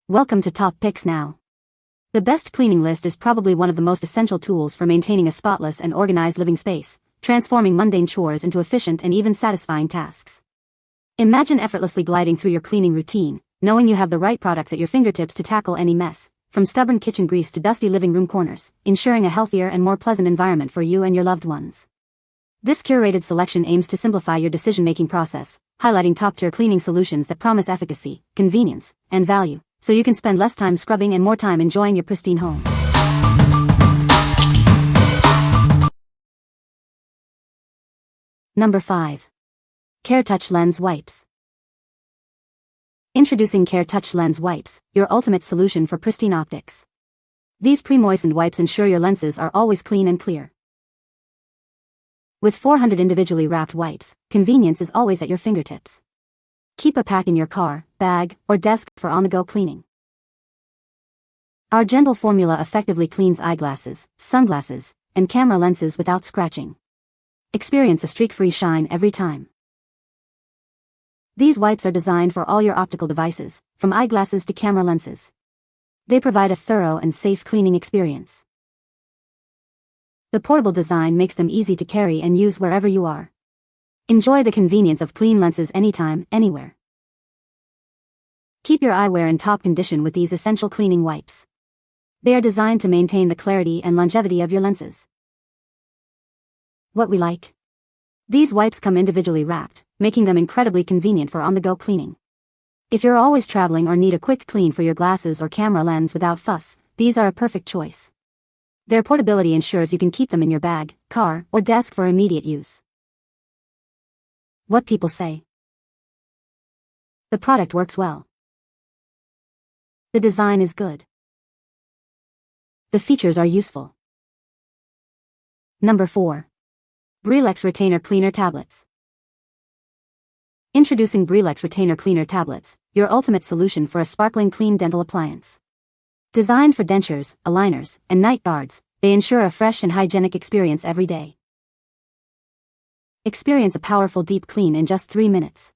Welcome to Top Picks Now. The best cleaning list is probably one of the most essential tools for maintaining a spotless and organized living space, transforming mundane chores into efficient and even satisfying tasks. Imagine effortlessly gliding through your cleaning routine, knowing you have the right products at your fingertips to tackle any mess, from stubborn kitchen grease to dusty living room corners, ensuring a healthier and more pleasant environment for you and your loved ones. This curated selection aims to simplify your decision-making process, highlighting top-tier cleaning solutions that promise efficacy, convenience, and value, so you can spend less time scrubbing and more time enjoying your pristine home. Number 5. Care Touch Lens Wipes. Introducing Care Touch Lens Wipes, your ultimate solution for pristine optics. These pre-moistened wipes ensure your lenses are always clean and clear. With 400 individually wrapped wipes, convenience is always at your fingertips. Keep a pack in your car, bag, or desk for on-the-go cleaning. Our gentle formula effectively cleans eyeglasses, sunglasses, and camera lenses without scratching. Experience a streak-free shine every time. These wipes are designed for all your optical devices, from eyeglasses to camera lenses. They provide a thorough and safe cleaning experience. The portable design makes them easy to carry and use wherever you are. Enjoy the convenience of clean lenses anytime, anywhere. Keep your eyewear in top condition with these essential cleaning wipes. They are designed to maintain the clarity and longevity of your lenses. What we like. These wipes come individually wrapped, making them incredibly convenient for on-the-go cleaning. If you're always traveling or need a quick clean for your glasses or camera lens without fuss, these are a perfect choice. Their portability ensures you can keep them in your bag, car, or desk for immediate use. What people say. The product works well. The design is good. The features are useful. Number 4. Breelex Retainer Cleaner Tablets. Introducing Breelex Retainer Cleaner Tablets, your ultimate solution for a sparkling clean dental appliance. Designed for dentures, aligners, and night guards, they ensure a fresh and hygienic experience every day. Experience a powerful deep clean in just 3 minutes.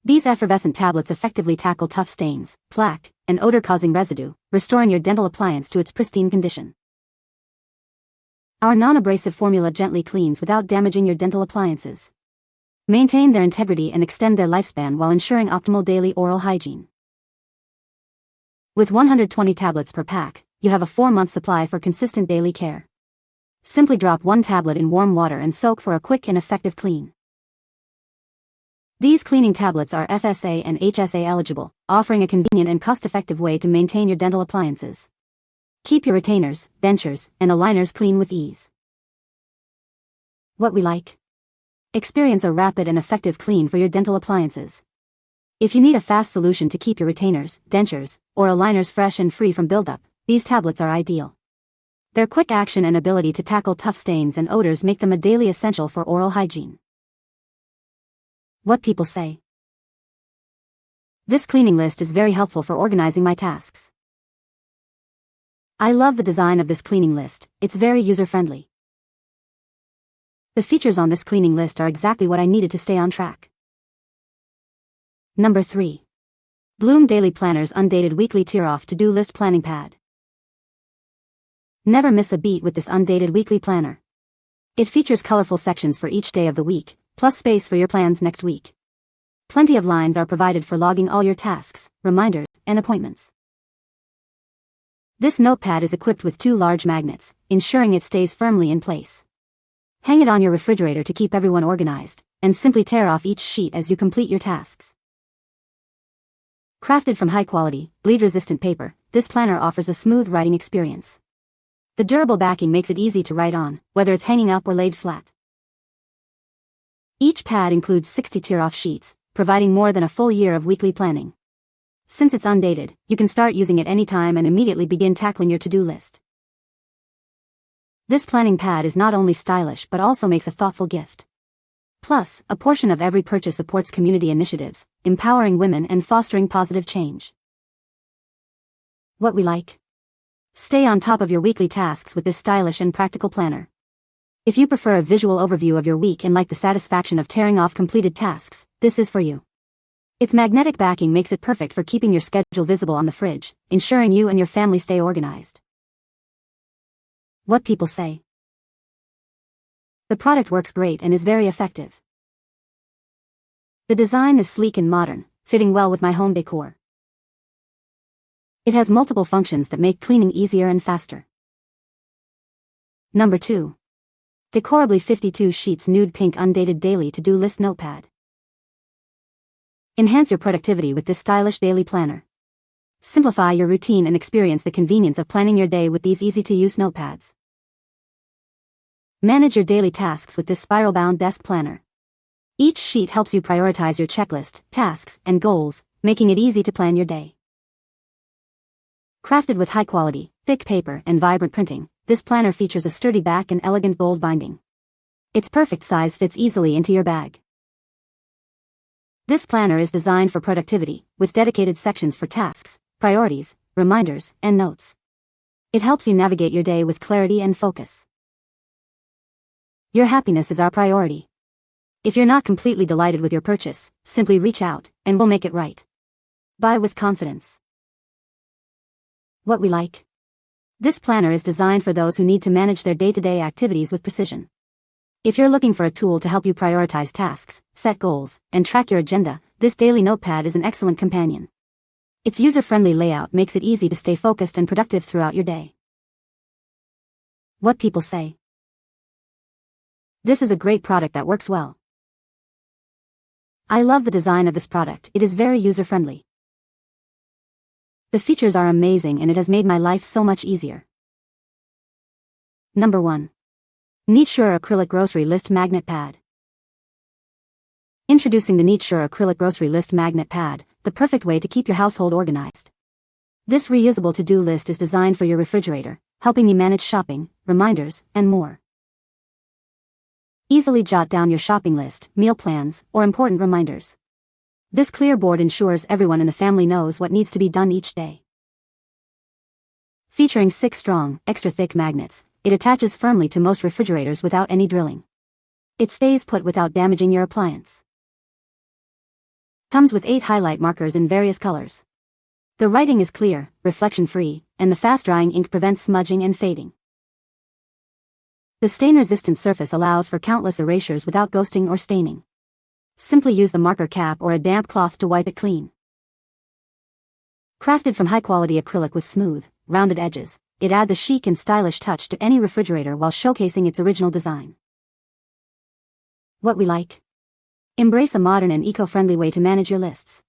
These effervescent tablets effectively tackle tough stains, plaque, and odor-causing residue, restoring your dental appliance to its pristine condition. Our non-abrasive formula gently cleans without damaging your dental appliances. Maintain their integrity and extend their lifespan while ensuring optimal daily oral hygiene. With 120 tablets per pack, you have a 4-month supply for consistent daily care. Simply drop 1 tablet in warm water and soak for a quick and effective clean. These cleaning tablets are FSA and HSA eligible, offering a convenient and cost-effective way to maintain your dental appliances. Keep your retainers, dentures, and aligners clean with ease. What we like. Experience a rapid and effective clean for your dental appliances. If you need a fast solution to keep your retainers, dentures, or aligners fresh and free from buildup, these tablets are ideal. Their quick action and ability to tackle tough stains and odors make them a daily essential for oral hygiene. What people say. This cleaning list is very helpful for organizing my tasks. I love the design of this cleaning list, it's very user-friendly. The features on this cleaning list are exactly what I needed to stay on track. Number 3. Bloom Daily Planner's Undated Weekly Tear-Off To-Do List Planning Pad. Never miss a beat with this Undated Weekly Planner. It features colorful sections for each day of the week, plus space for your plans next week. Plenty of lines are provided for logging all your tasks, reminders, and appointments. This notepad is equipped with 2 large magnets, ensuring it stays firmly in place. Hang it on your refrigerator to keep everyone organized, and simply tear off each sheet as you complete your tasks. Crafted from high-quality, bleed-resistant paper, this planner offers a smooth writing experience. The durable backing makes it easy to write on, whether it's hanging up or laid flat. Each pad includes 60 tear-off sheets, providing more than a full year of weekly planning. Since it's undated, you can start using it anytime and immediately begin tackling your to-do list. This planning pad is not only stylish but also makes a thoughtful gift. Plus, a portion of every purchase supports community initiatives, empowering women and fostering positive change. What we like. Stay on top of your weekly tasks with this stylish and practical planner. If you prefer a visual overview of your week and like the satisfaction of tearing off completed tasks, this is for you. Its magnetic backing makes it perfect for keeping your schedule visible on the fridge, ensuring you and your family stay organized. What people say. The product works great and is very effective. The design is sleek and modern, fitting well with my home decor. It has multiple functions that make cleaning easier and faster. Number 2. Decorably 52 Sheets Nude Pink Undated Daily To-Do List Notepad. Enhance your productivity with this stylish daily planner. Simplify your routine and experience the convenience of planning your day with these easy-to-use notepads. Manage your daily tasks with this spiral-bound desk planner. Each sheet helps you prioritize your checklist, tasks, and goals, making it easy to plan your day. Crafted with high-quality, thick paper and vibrant printing, this planner features a sturdy back and elegant gold binding. Its perfect size fits easily into your bag. This planner is designed for productivity, with dedicated sections for tasks, priorities, reminders, and notes. It helps you navigate your day with clarity and focus. Your happiness is our priority. If you're not completely delighted with your purchase, simply reach out, and we'll make it right. Buy with confidence. What we like. This planner is designed for those who need to manage their day-to-day activities with precision. If you're looking for a tool to help you prioritize tasks, set goals, and track your agenda, this daily notepad is an excellent companion. Its user-friendly layout makes it easy to stay focused and productive throughout your day. What people say. This is a great product that works well. I love the design of this product. It is very user-friendly. The features are amazing and it has made my life so much easier. Number 1. Neatsure Acrylic Grocery List Magnet Pad. Introducing the Neatsure Acrylic Grocery List Magnet Pad, the perfect way to keep your household organized. This reusable to-do list is designed for your refrigerator, helping you manage shopping, reminders, and more. Easily jot down your shopping list, meal plans, or important reminders. This clear board ensures everyone in the family knows what needs to be done each day. Featuring 6 strong, extra-thick magnets, it attaches firmly to most refrigerators without any drilling. It stays put without damaging your appliance. Comes with 8 highlight markers in various colors. The writing is clear, reflection-free, and the fast-drying ink prevents smudging and fading. The stain-resistant surface allows for countless erasures without ghosting or staining. Simply use the marker cap or a damp cloth to wipe it clean. Crafted from high-quality acrylic with smooth, rounded edges, it adds a chic and stylish touch to any refrigerator while showcasing its original design. What we like. Embrace a modern and eco-friendly way to manage your lists.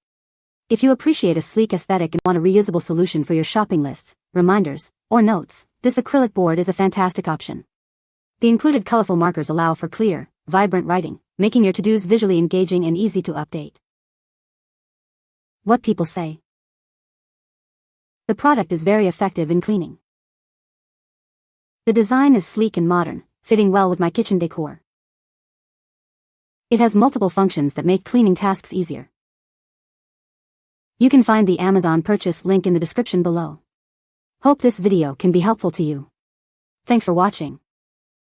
If you appreciate a sleek aesthetic and want a reusable solution for your shopping lists, reminders, or notes, this acrylic board is a fantastic option. The included colorful markers allow for clear, vibrant writing, making your to-dos visually engaging and easy to update. What people say. The product is very effective in cleaning. The design is sleek and modern, fitting well with my kitchen decor. It has multiple functions that make cleaning tasks easier. You can find the Amazon purchase link in the description below. Hope this video can be helpful to you. Thanks for watching.